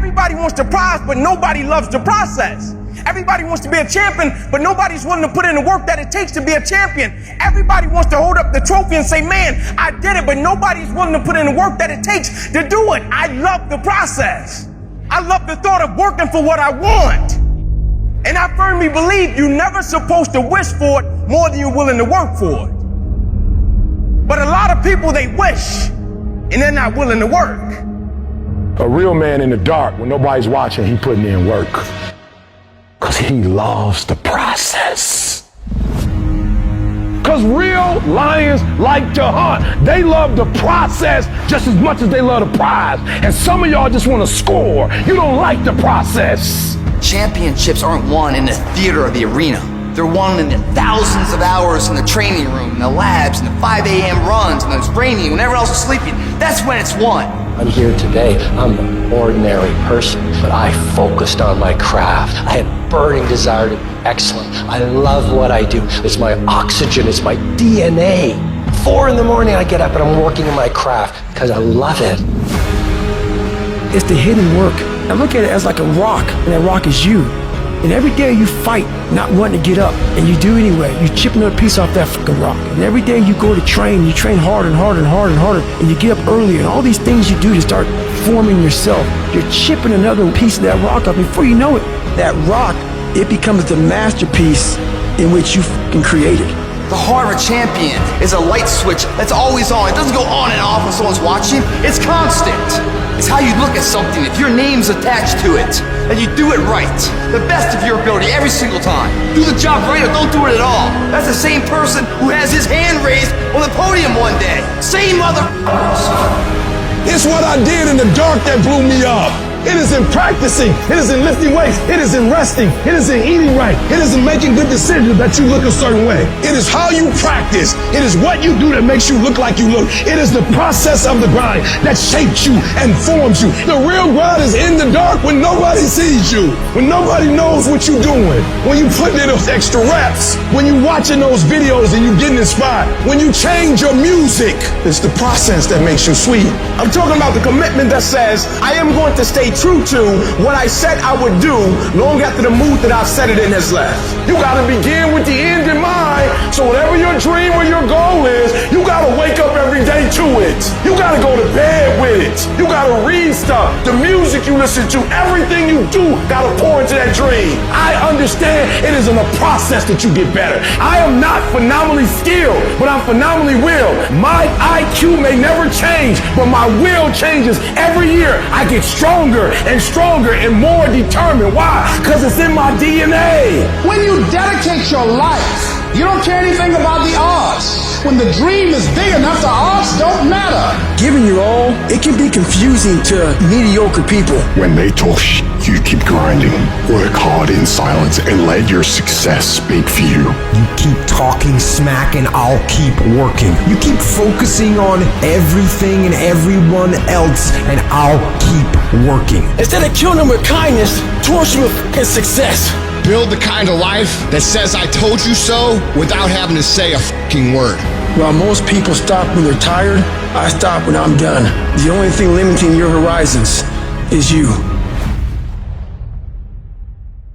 Everybody wants the prize, but nobody loves the process. Everybody wants to be a champion, but nobody's willing to put in the work that it takes to be a champion. Everybody wants to hold up the trophy and say, man, I did it, but nobody's willing to put in the work that it takes to do it. I love the process. I love the thought of working for what I want. And I firmly believe you're never supposed to wish for it more than you're willing to work for it. But a lot of people, they wish, and they're not willing to work. A real man in the dark, when nobody's watching, he putting in work. Because he loves the process. Because real lions like to hunt. They love the process just as much as they love the prize. And some of y'all just want to score. You don't like the process. Championships aren't won in the theater or the arena. They're won in the thousands of hours in the training room, in the labs, in the 5 a.m. runs, when it's raining, when everyone else is sleeping. That's when it's won. I'm here today. I'm an ordinary person, but I focused on my craft. I had burning desire to be excellent. I love what I do. It's my oxygen. It's my DNA. 4 in the morning I get up and I'm working in my craft because I love it. It's the hidden work. I look at it as like a rock, and that rock is you. And every day you fight not wanting to get up, and you do anyway. You chip another piece off that fucking rock. And every day you go to train, you train harder and harder and harder and harder, and you get up earlier, and all these things you do to start forming yourself. You're chipping another piece of that rock up. Before you know it, that rock, it becomes the masterpiece in which you fucking created. The heart of a champion is a light switch that's always on. It doesn't go on and off when someone's watching. It's constant. It's how you look at something. If your name's attached to it, and you do it right, the best of your ability every single time. Do the job right or don't do it at all. That's the same person who has his hand raised on the podium one day. Same mother. It's what I did in the dark that blew me up. It is in practicing. It is in lifting weights. It is in resting. It is in eating right. It is in making good decisions that you look a certain way. It is how you practice. It is what you do that makes you look like you look. It is the process of the grind that shapes you and forms you. The real grind is in the dark when nobody sees you, when nobody knows what you're doing, when you putting in those extra reps, when you watching those videos and you getting inspired, when you change your music. It's the process that makes you sweet. I'm talking about the commitment that says, I am going to stay true to what I said I would do long after the mood that I've set it in has left. You gotta begin with the end in mind. So whatever your dream or your goal is, you gotta wake up every day to it. You gotta go to bed with it. You gotta read stuff. The music you listen to, everything you do gotta pour into that dream. I understand it is in a process that you get better. I am not phenomenally skilled, but I'm phenomenally willed. My IQ may never change, but my will changes every year. I get stronger and stronger and more determined. Why? Because it's in my DNA. When you dedicate your life, you don't care anything about the odds. When the dream is big enough, the odds don't matter. Giving your all, it can be confusing to mediocre people. When they talk shit, you keep grinding. Work hard in silence and let your success speak for you. You keep talking smack and I'll keep working. You keep focusing on everything and everyone else and I'll keep working. Instead of killing them with kindness, torture them with success. Build the kind of life that says I told you so without having to say a fucking word. While most people stop when they're tired, I stop when I'm done. The only thing limiting your horizons is you.